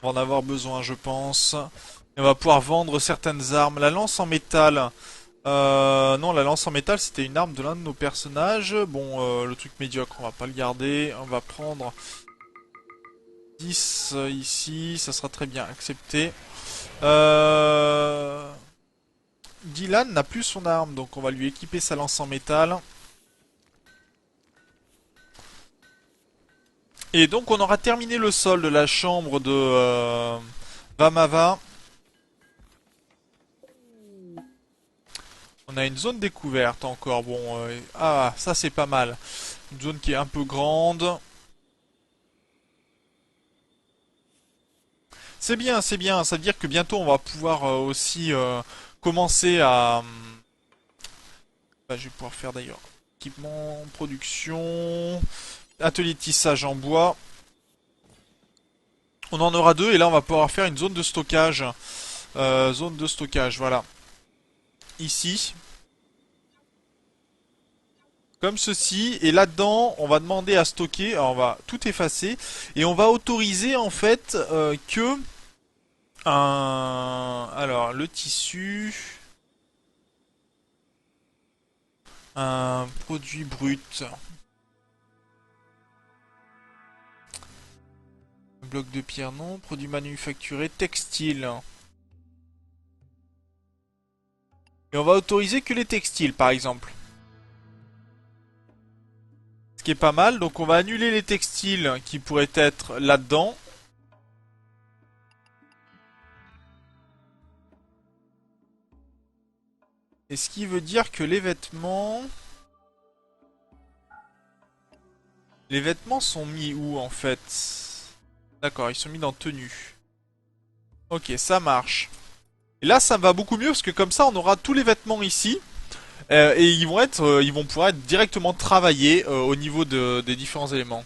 On va en avoir besoin, je pense. Et on va pouvoir vendre certaines armes. La lance en métal. Non, la lance en métal, c'était une arme de l'un de nos personnages. Bon, le truc médiocre, on va pas le garder. On va prendre 10 ici. Ça sera très bien accepté. Euh... Dylan n'a plus son arme, donc on va lui équiper sa lance en métal. Et donc on aura terminé le sol de la chambre de Vamava. On a une zone découverte encore. Bon, ah, ça c'est pas mal. Une zone qui est un peu grande. C'est bien, c'est bien. Ça veut dire que bientôt on va pouvoir aussi commencer à... Bah, je vais pouvoir faire d'ailleurs équipement, production, atelier de tissage en bois. On en aura deux et là on va pouvoir faire une zone de stockage. Zone de stockage, voilà. Ici, comme ceci, et là-dedans, on va demander à stocker, alors on va tout effacer, et on va autoriser en fait que alors le tissu, un produit brut, bloc de pierre non, produit manufacturé, textile. Et on va autoriser que les textiles par exemple. Ce qui est pas mal, donc on va annuler les textiles qui pourraient être là-dedans. Et ce qui veut dire que les vêtements... Les vêtements sont mis où en fait? D'accord, ils sont mis dans tenue. Ok, ça marche. Et là, ça me va beaucoup mieux parce que comme ça, on aura tous les vêtements ici. Et ils vont pouvoir être directement travaillés au niveau des différents éléments.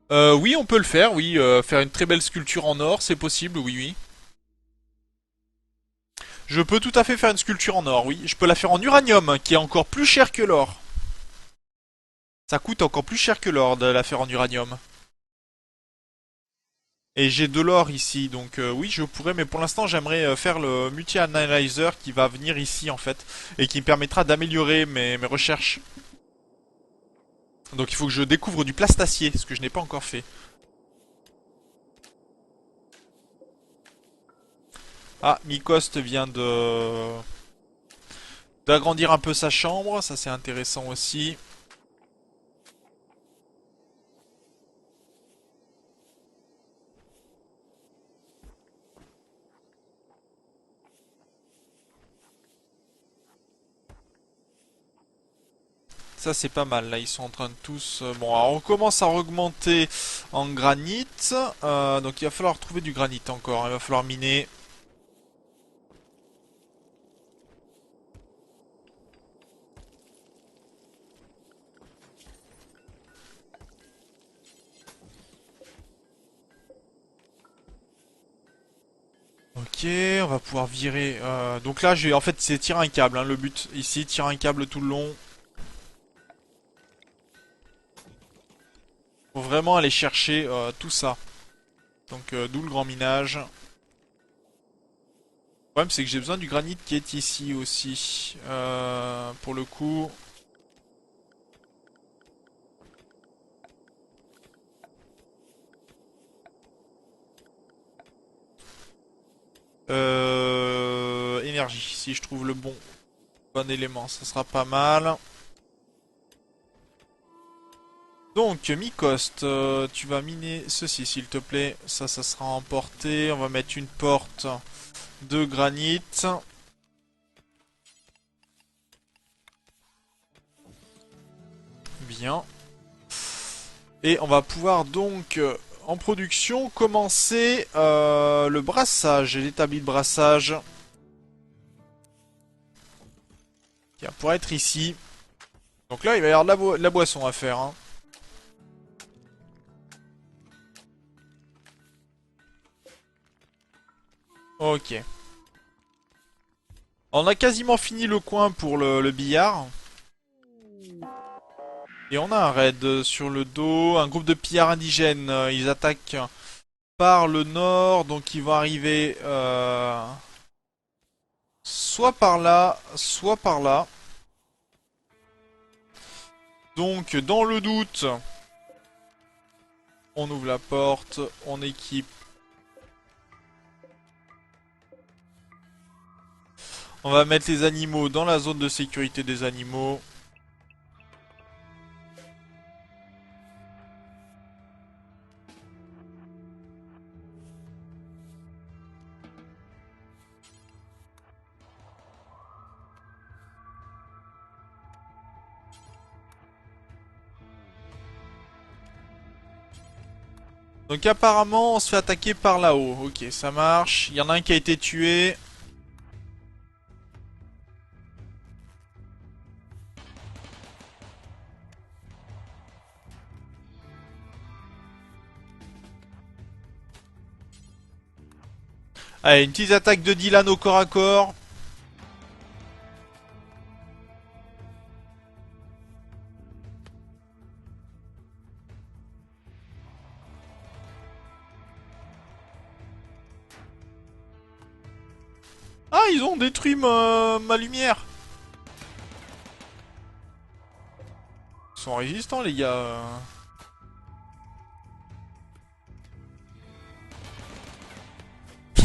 Oui, on peut le faire, oui. Faire une très belle sculpture en or, c'est possible, oui, oui. Je peux tout à fait faire une sculpture en or, oui. Je peux la faire en uranium, qui est encore plus cher que l'or. Ça coûte encore plus cher que l'or de la faire en uranium. Et j'ai de l'or ici, donc oui, je pourrais, mais pour l'instant, j'aimerais faire le multi-analyzer qui va venir ici, en fait, et qui me permettra d'améliorer mes recherches. Donc il faut que je découvre du plastacier, ce que je n'ai pas encore fait. Ah, Mikost vient de d'agrandir un peu sa chambre, ça c'est intéressant aussi. Ça c'est pas mal, là ils sont en train de tous... Bon, alors on commence à augmenter en granit, donc il va falloir trouver du granit encore, il va falloir miner. Ok, on va pouvoir virer... Donc là, en fait, c'est tirer un câble, hein, le but ici, tirer un câble tout le long. Faut vraiment aller chercher tout ça. Donc d'où le grand minage. Le problème, c'est que j'ai besoin du granit qui est ici aussi. Pour le coup... Énergie, si je trouve le bon élément, ça sera pas mal. Donc, Mikost, tu vas miner ceci, s'il te plaît. Ça sera emporté. On va mettre une porte de granit. Bien. Et on va pouvoir donc, en production, commencer le brassage et l'établi de brassage. Qui va pouvoir être ici. Donc là, il va y avoir de la boisson à faire, hein. Ok. On a quasiment fini le coin pour le billard. Et on a un raid sur le dos, un groupe de pillards indigènes. Ils attaquent par le nord, donc ils vont arriver soit par là, soit par là. Donc dans le doute, on ouvre la porte, on équipe. On va mettre les animaux dans la zone de sécurité des animaux. Donc apparemment on se fait attaquer par là-haut. Ok, ça marche. Il y en a un qui a été tué. Allez, une petite attaque de Dylan au corps à corps. Ah, ils ont détruit ma lumière. Ils sont résistants les gars.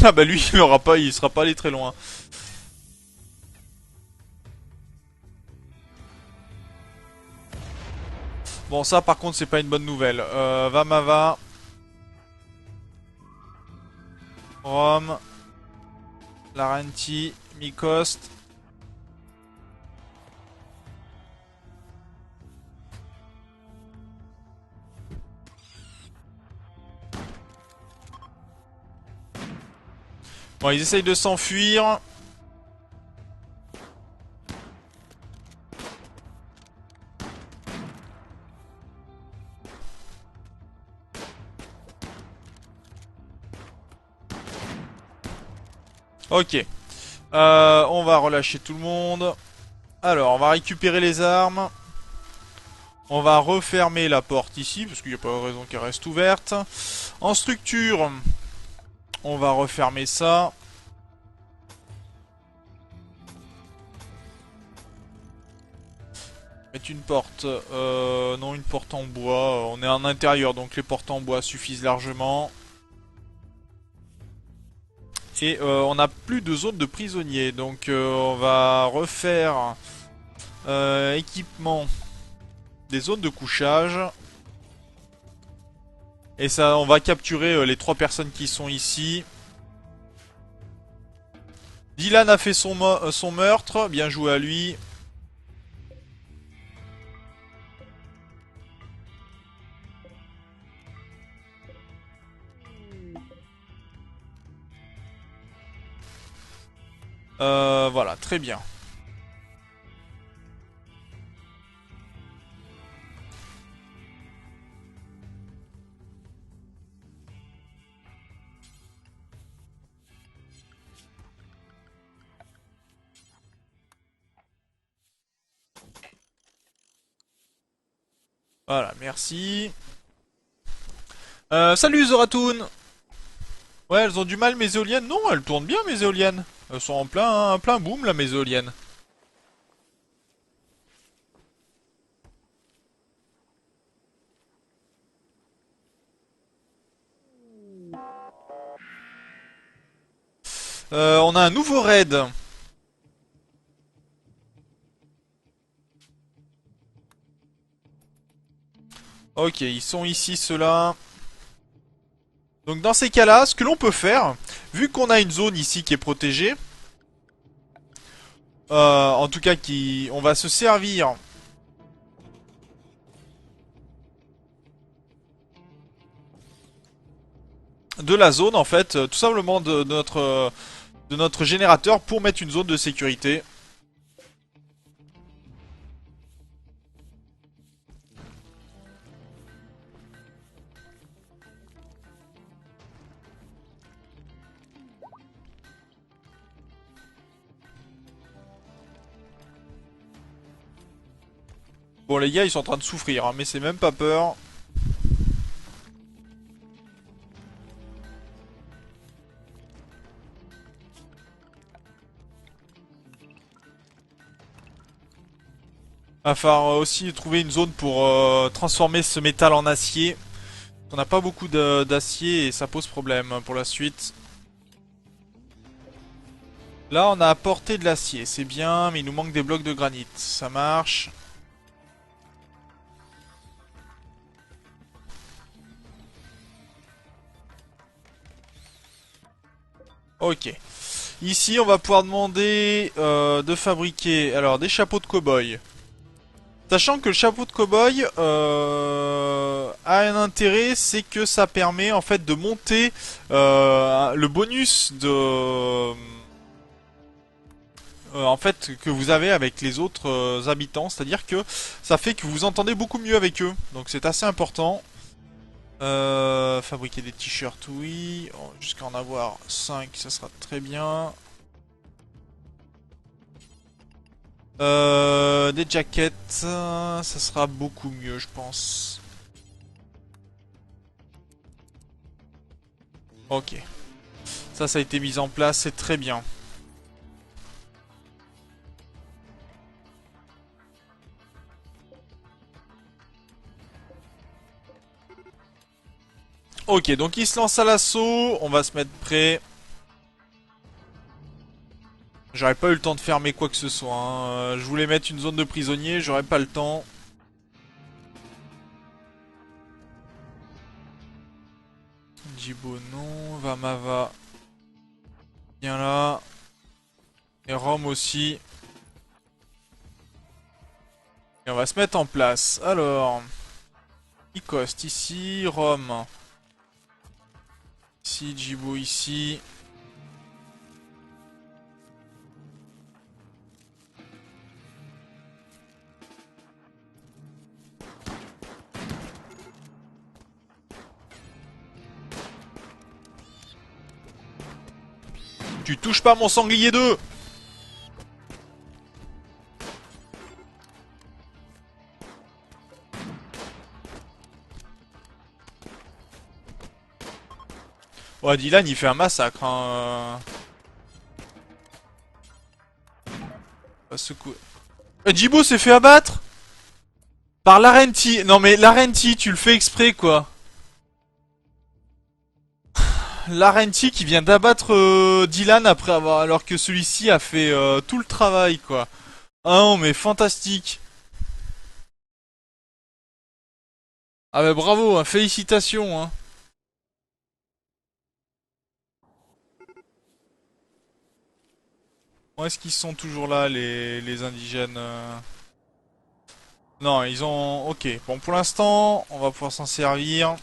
Ah bah lui il aura pas, il sera pas allé très loin. Bon ça par contre c'est pas une bonne nouvelle. Vamava. Rome. Laurenti. Mikost. Bon ils essayent de s'enfuir. Ok. On va relâcher tout le monde. Alors on va récupérer les armes. On va refermer la porte ici, parce qu'il n'y a pas de raison qu'elle reste ouverte. En structure, on va refermer ça. Mettre une porte. Non, une porte en bois. On est en intérieur, donc les portes en bois suffisent largement. Et on n'a plus de zone de prisonniers, donc on va refaire équipement des zones de couchage. Et ça, on va capturer les 3 personnes qui sont ici. Dylan a fait son meurtre, bien joué à lui. Voilà, très bien. Voilà, merci. Salut Zoratoun. Ouais, elles ont du mal mes éoliennes. Non, elles tournent bien mes éoliennes. Elles sont en plein boom là mes éoliennes. On a un nouveau raid. Ok, ils sont ici ceux-là. Donc dans ces cas-là, ce que l'on peut faire, vu qu'on a une zone ici qui est protégée, en tout cas on va se servir de la zone en fait, tout simplement de notre générateur pour mettre une zone de sécurité. Bon, les gars, ils sont en train de souffrir, hein, mais c'est même pas peur. Va falloir aussi trouver une zone pour transformer ce métal en acier. On n'a pas beaucoup d'acier et ça pose problème pour la suite. Là, on a apporté de l'acier, c'est bien, mais il nous manque des blocs de granit. Ça marche. Ok. Ici, on va pouvoir demander de fabriquer alors des chapeaux de cow-boy. Sachant que le chapeau de cow-boy a un intérêt, c'est que ça permet en fait de monter le bonus de en fait que vous avez avec les autres habitants, c'est-à-dire que ça fait que vous entendez beaucoup mieux avec eux, donc c'est assez important. Fabriquer des t-shirts, oui, jusqu'à en avoir 5, ça sera très bien. Des jackets, ça sera beaucoup mieux, je pense. Ok, ça a été mis en place, c'est très bien. Ok, donc il se lance à l'assaut, on va se mettre prêt. J'aurais pas eu le temps de fermer quoi que ce soit, hein. Je voulais mettre une zone de prisonniers, j'aurais pas le temps. Jibo non, Vamava. Bien là. Et Rome aussi. Et on va se mettre en place. Alors. Icoste ici, Rome. Ici, Jibo ici. Tu touches pas mon sanglier 2. Ouais, Dylan, il fait un massacre, hein. Pas secouer. Jibo s'est fait abattre par Larenti. Non mais Larenti, tu le fais exprès, quoi. Larenti qui vient d'abattre Dylan après avoir, alors que celui-ci a fait tout le travail, quoi. Ah non, mais fantastique. Ah bah bravo, hein, félicitations, hein. Où est-ce qu'ils sont toujours là, les indigènes Non, ils ont... Ok, bon, pour l'instant, on va pouvoir s'en servir.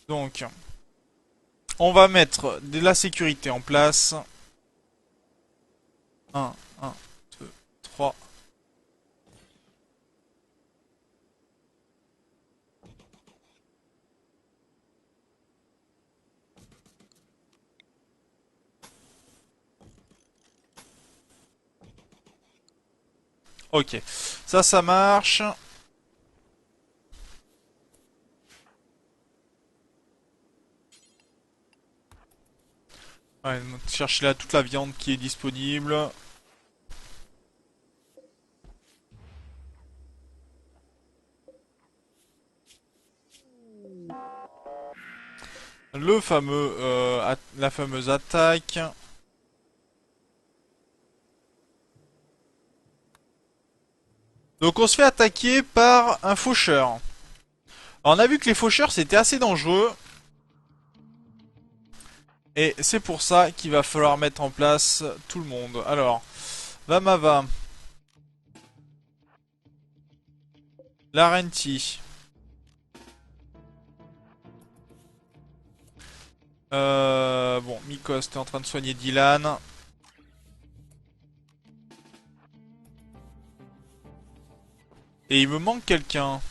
Donc, on va mettre de la sécurité en place. 1, 1, 2, 3. Ok, ça marche. Ouais, chercher là toute la viande qui est disponible. Le fameux, la fameuse attaque. Donc on se fait attaquer par un faucheur. Alors, on a vu que les faucheurs c'était assez dangereux. Et c'est pour ça qu'il va falloir mettre en place tout le monde. Alors, Vamava. Larenti. Bon, Mikos, t'es en train de soigner Dylan. Et il me manque quelqu'un.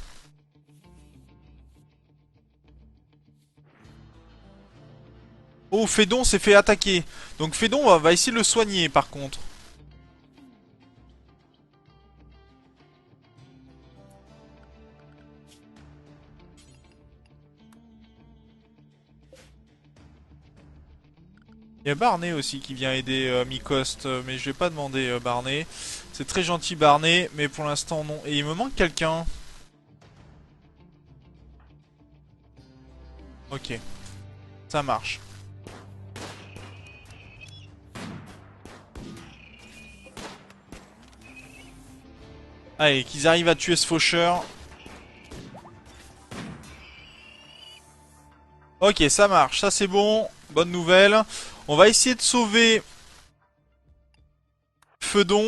Oh, Fédon s'est fait attaquer. Donc Fédon va essayer de le soigner par contre. Il y a Barney aussi qui vient aider Mikost, mais je vais pas demander Barney. C'est très gentil Barney, mais pour l'instant non. Et il me manque quelqu'un. Ok, ça marche. Allez, qu'ils arrivent à tuer ce faucheur. Ok, ça marche, ça c'est bon. Bonne nouvelle. On va essayer de sauver Feudon.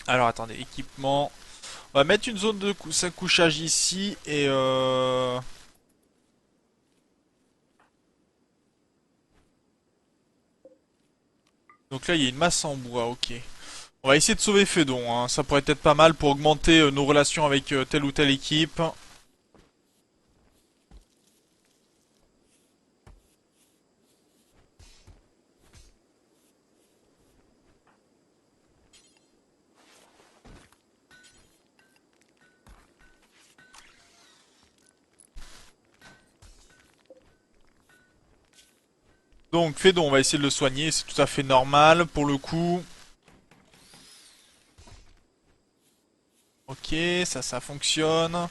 Alors attendez, équipement. On va mettre une zone de couchage ici et donc là il y a une masse en bois, ok. On va essayer de sauver Fédon, hein. Ça pourrait être pas mal pour augmenter nos relations avec telle ou telle équipe. Donc Fédon, on va essayer de le soigner, c'est tout à fait normal pour le coup. Ok, ça fonctionne.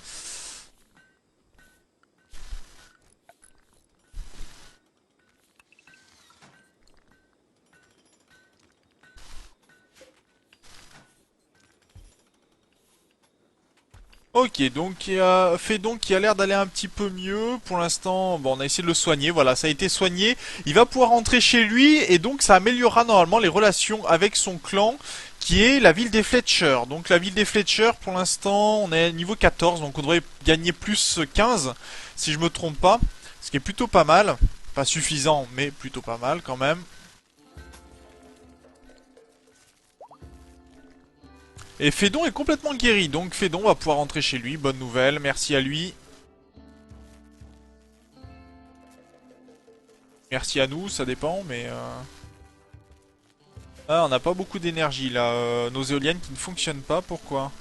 Ok, donc Fédon qui a l'air d'aller un petit peu mieux. Pour l'instant, bon, on a essayé de le soigner, voilà, ça a été soigné. Il va pouvoir rentrer chez lui et donc ça améliorera normalement les relations avec son clan, qui est la ville des Fletcher. Donc la ville des Fletcher, pour l'instant, on est niveau 14, donc on devrait gagner plus 15, si je me trompe pas. Ce qui est plutôt pas mal. Pas suffisant, mais plutôt pas mal quand même. Et Fédon est complètement guéri, donc Fédon va pouvoir rentrer chez lui, bonne nouvelle, merci à lui. Merci à nous, ça dépend, mais... Ah, on n'a pas beaucoup d'énergie là, nos éoliennes qui ne fonctionnent pas, pourquoi?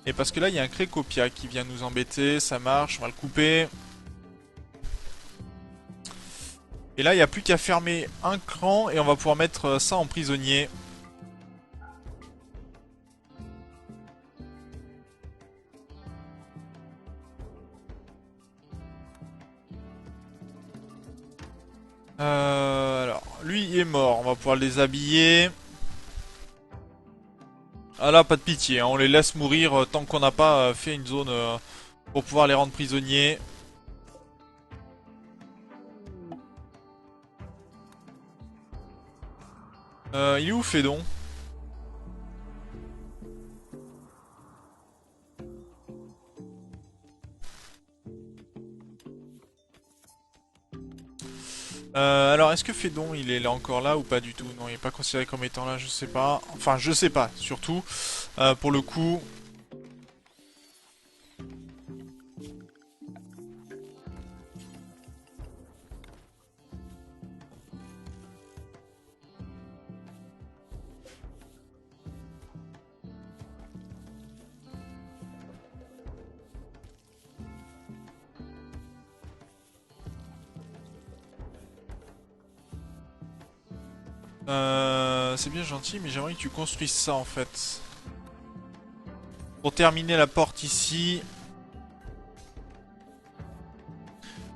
Et parce que là, il y a un Crécopia qui vient nous embêter, ça marche, on va le couper. Et là, il n'y a plus qu'à fermer un cran et on va pouvoir mettre ça en prisonnier. Alors, lui il est mort, on va pouvoir le déshabiller. Ah là, pas de pitié, hein, on les laisse mourir tant qu'on n'a pas fait une zone pour pouvoir les rendre prisonniers. Il est où Fédon? Alors, est-ce que Fédon, il est là encore là ou pas du tout? Non, il est pas considéré comme étant là, je sais pas. Enfin, je sais pas, surtout. Pour le coup. C'est bien gentil, mais j'aimerais que tu construises ça en fait. Pour terminer la porte ici.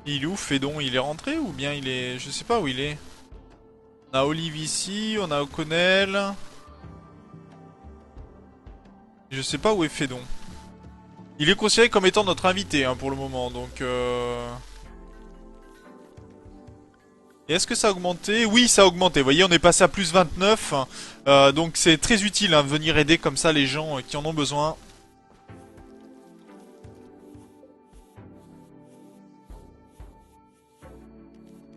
Il est où Fédon? Il est rentré ou bien il est... Je sais pas où il est. On a Olive ici, on a O'Connell. Je sais pas où est Fédon. Il est considéré comme étant notre invité hein, pour le moment, donc... Et est-ce que ça a augmenté? Oui, ça a augmenté. Vous voyez, on est passé à plus 29. Donc c'est très utile hein, de venir aider comme ça les gens qui en ont besoin.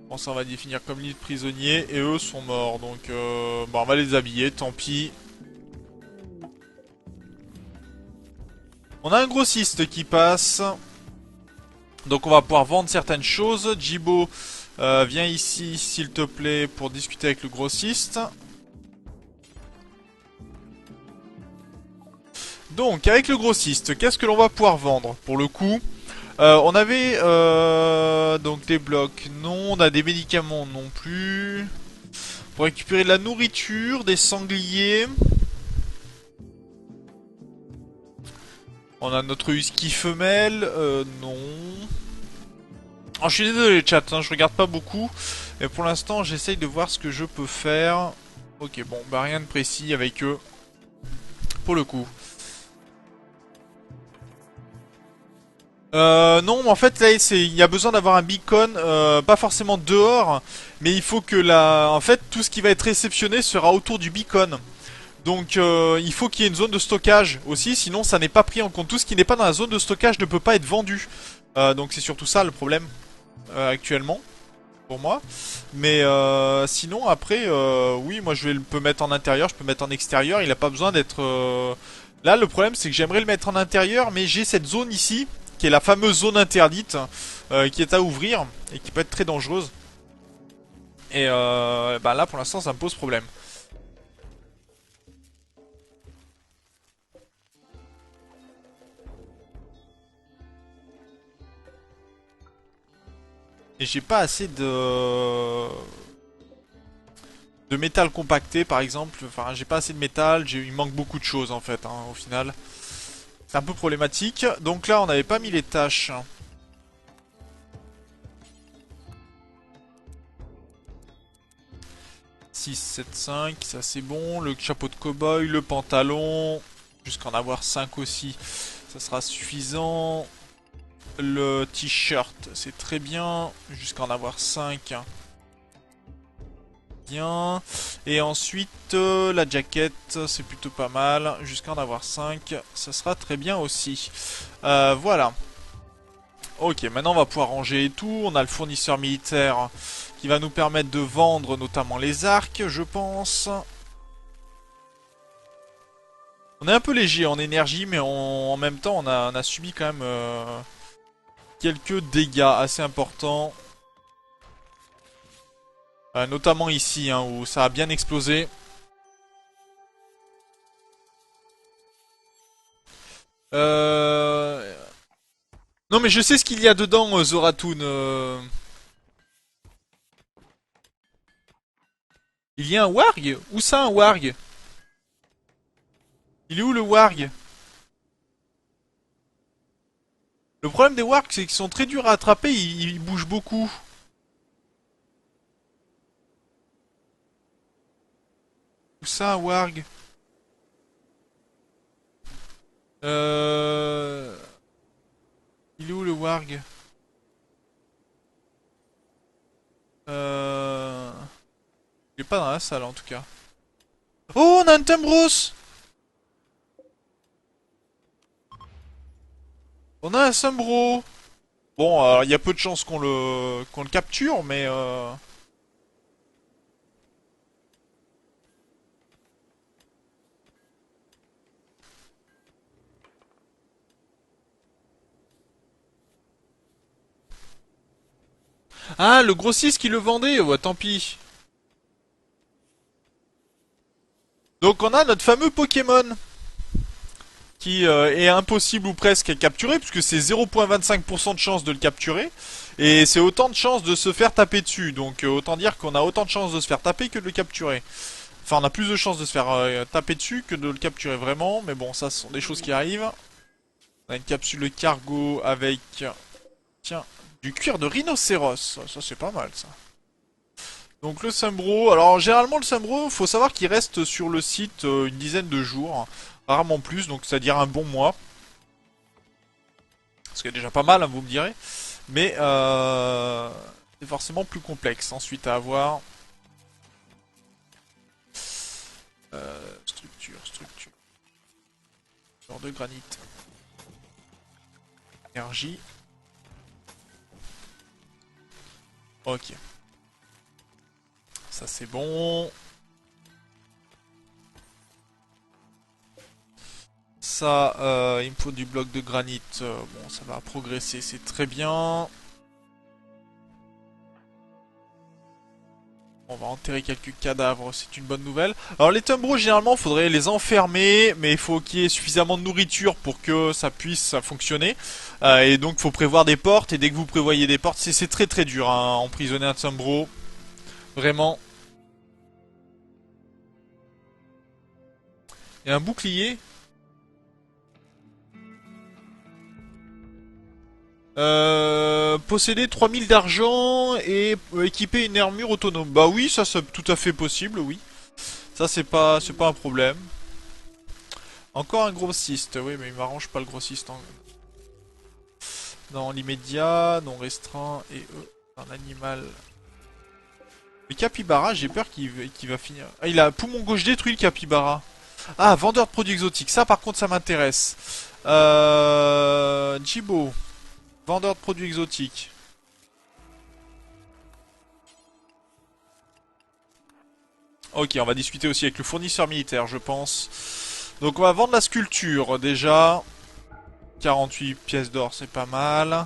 Bon, ça on va définir comme l'île prisonnier. Et eux sont morts. Donc bon, on va les habiller, tant pis. On a un grossiste qui passe. Donc on va pouvoir vendre certaines choses. Jibo, viens ici s'il te plaît pour discuter avec le grossiste. Donc, avec le grossiste, qu'est-ce que l'on va pouvoir vendre? Pour le coup, on avait donc des blocs, non. On a des médicaments, non plus. Pour récupérer de la nourriture, des sangliers. On a notre husky femelle, non. Oh, je suis désolé, chat, hein, je regarde pas beaucoup. Mais pour l'instant, j'essaye de voir ce que je peux faire. Ok, bon, bah rien de précis avec eux. Pour le coup. Non, mais en fait, là, il y a besoin d'avoir un beacon, pas forcément dehors, mais il faut que en fait, tout ce qui va être réceptionné sera autour du beacon. Donc, il faut qu'il y ait une zone de stockage aussi, sinon ça n'est pas pris en compte. Tout ce qui n'est pas dans la zone de stockage ne peut pas être vendu. Donc, c'est surtout ça le problème actuellement pour moi. Mais sinon, après, oui, moi je peux mettre en intérieur, je peux mettre en extérieur. Il a pas besoin d'être. Là, le problème, c'est que j'aimerais le mettre en intérieur, mais j'ai cette zone ici, qui est la fameuse zone interdite, qui est à ouvrir et qui peut être très dangereuse. Et bah là, pour l'instant, ça me pose problème. Et j'ai pas assez de métal compacté, par exemple. Enfin, j'ai pas assez de métal. Il manque beaucoup de choses en fait, hein, au final. C'est un peu problématique. Donc là, on n'avait pas mis les tâches. 6, 7, 5, ça c'est bon. Le chapeau de cow-boy, le pantalon. Jusqu'à en avoir 5 aussi. Ça sera suffisant. Le t-shirt, c'est très bien. Jusqu'à en avoir 5. Bien. Et ensuite, la jaquette, c'est plutôt pas mal. Jusqu'à en avoir 5. Ça sera très bien aussi. Voilà. Ok, maintenant on va pouvoir ranger et tout. On a le fournisseur militaire qui va nous permettre de vendre notamment les arcs, je pense. On est un peu léger en énergie, mais en même temps on a subi quand même quelques dégâts assez importants. Notamment ici, hein, où ça a bien explosé. Non mais je sais ce qu'il y a dedans, Zoratun. Il y a un warg? Où ça, un warg? Il est où le warg? Le problème des wargs, c'est qu'ils sont très durs à attraper, ils bougent beaucoup. Où ça, un warg? Euh... Il est où le warg? Euh... Il est pas dans la salle en tout cas. Oh, on a un Tumbros! On a un Sumbro! Bon, il y a peu de chances qu'on le capture, mais Ah, le grossiste qui le vendait, ouais, tant pis. Donc on a notre fameux Pokémon qui est impossible ou presque à capturer puisque c'est 0,25% de chance de le capturer et c'est autant de chances de se faire taper dessus. Donc autant dire qu'on a autant de chances de se faire taper que de le capturer. Enfin, on a plus de chances de se faire taper dessus que de le capturer vraiment, mais bon, ça ce sont des choses qui arrivent. On a une capsule de cargo avec, tiens, du cuir de rhinocéros. Ça c'est pas mal ça. Donc le Sumbro, alors généralement le Sumbro, faut savoir qu'il reste sur le site une dizaine de jours, rarement plus, donc c'est-à-dire un bon mois. Ce qui est déjà pas mal, hein, vous me direz. Mais c'est forcément plus complexe ensuite à avoir. Structure. Genre de granit. Énergie. Ok. Ça c'est bon. Ça, il me faut du bloc de granit. Bon, ça va progresser, c'est très bien. On va enterrer quelques cadavres, c'est une bonne nouvelle. Alors les Tumbros, généralement, faudrait les enfermer, mais il faut qu'il y ait suffisamment de nourriture pour que ça puisse fonctionner. Et donc faut prévoir des portes, et dès que vous prévoyez des portes, c'est très très dur, hein, emprisonner un Tumbro. Vraiment. Et un bouclier. Posséder 3000 d'argent et équiper une armure autonome. Bah oui, ça c'est tout à fait possible, oui. Ça c'est pas un problème. Encore un grossiste, oui, mais il m'arrange pas le grossiste dans l'immédiat, non restreint et un animal. Le capybara, j'ai peur qu'il va finir. Ah, il a poumon gauche détruit le capybara. Ah, vendeur de produits exotiques, ça par contre ça m'intéresse. Jibo, vendeur de produits exotiques. Ok, on va discuter aussi avec le fournisseur militaire, je pense. Donc on va vendre la sculpture, déjà. 48 pièces d'or, c'est pas mal.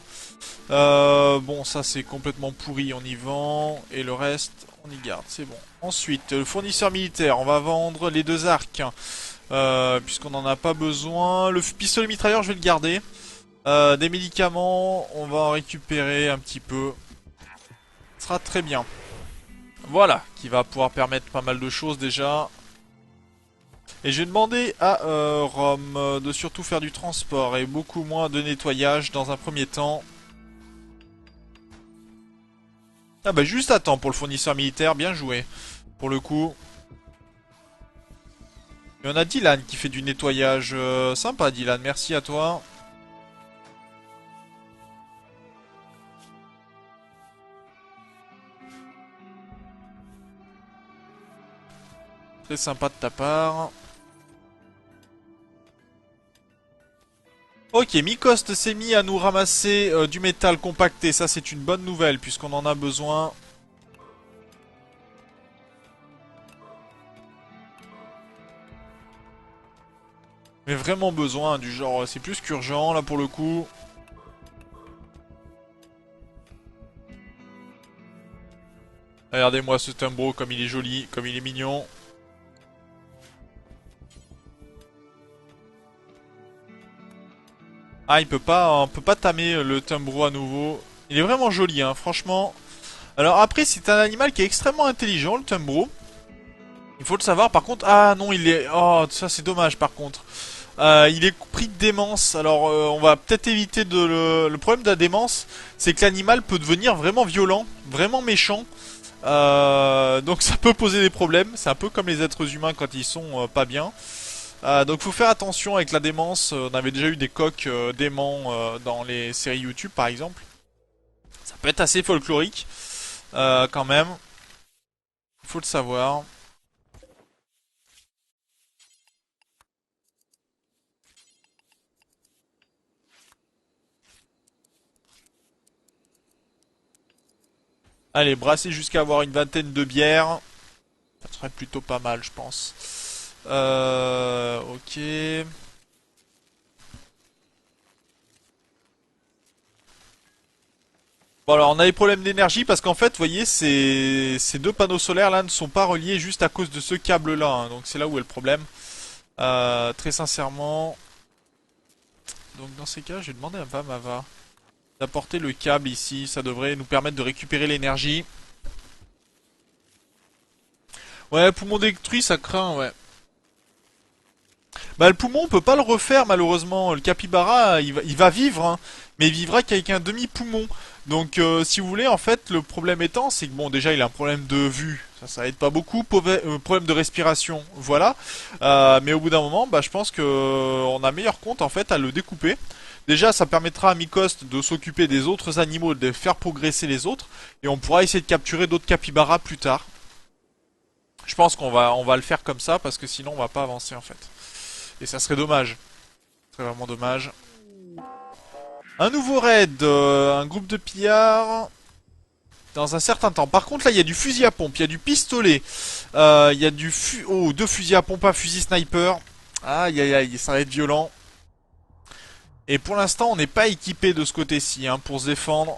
Bon, ça c'est complètement pourri, on y vend. Et le reste, on y garde, c'est bon. Ensuite, le fournisseur militaire, on va vendre les 2 arcs. Puisqu'on n'en a pas besoin. Le pistolet mitrailleur, je vais le garder. Des médicaments, on va en récupérer un petit peu. Ce sera très bien. Voilà, qui va pouvoir permettre pas mal de choses déjà. Et je vais demander à Rome de surtout faire du transport et beaucoup moins de nettoyage dans un premier temps. Ah bah juste à temps pour le fournisseur militaire, bien joué. Pour le coup. Et on a Dylan qui fait du nettoyage sympa, Dylan, merci à toi. Très sympa de ta part. Ok, Mikost s'est mis à nous ramasser du métal compacté. Ça, c'est une bonne nouvelle puisqu'on en a besoin. Mais vraiment besoin du genre, c'est plus qu'urgent là pour le coup. Regardez-moi ce Tumbro comme il est joli, comme il est mignon. Ah, on peut pas tamer le Tumbro à nouveau. Il est vraiment joli, hein, franchement. Alors après, c'est un animal qui est extrêmement intelligent, le Tumbro. Il faut le savoir, par contre... Ah non, il est... Oh, ça c'est dommage, par contre. Il est pris de démence. Alors, on va peut-être éviter de le problème de la démence, c'est que l'animal peut devenir vraiment violent, vraiment méchant. Donc ça peut poser des problèmes. C'est un peu comme les êtres humains quand ils sont pas bien. Donc faut faire attention avec la démence. On avait déjà eu des coqs déments dans les séries YouTube par exemple. Ça peut être assez folklorique quand même. Il faut le savoir. Allez, brasser jusqu'à avoir une vingtaine de bières. Ça serait plutôt pas mal, je pense. Ok. Bon alors on a des problèmes d'énergie parce qu'en fait vous voyez ces 2 panneaux solaires là ne sont pas reliés juste à cause de ce câble là, hein. Donc c'est là où est le problème. Très sincèrement. Donc dans ces cas je vais demander à Vamava d'apporter le câble ici, ça devrait nous permettre de récupérer l'énergie. Ouais, poumon détruit ça craint, ouais. Bah le poumon on peut pas le refaire malheureusement, le capybara il va vivre, hein, mais il vivra qu'avec un demi-poumon. Donc si vous voulez en fait le problème étant c'est que bon déjà il a un problème de vue, ça aide pas beaucoup, problème de respiration, voilà. Mais au bout d'un moment bah je pense que on a meilleur compte en fait à le découper. Déjà ça permettra à Mikost de s'occuper des autres animaux, de faire progresser les autres, et on pourra essayer de capturer d'autres capybaras plus tard. Je pense on va le faire comme ça parce que sinon on va pas avancer en fait. Et ça serait dommage. Ce serait vraiment dommage. Un nouveau raid, un groupe de pillards dans un certain temps. Par contre là il y a du fusil à pompe, il y a du pistolet, il y a du oh, 2 fusils à pompe, un fusil sniper. Aïe aïe aïe, ça va être violent. Et pour l'instant on n'est pas équipé de ce côté-ci hein, pour se défendre.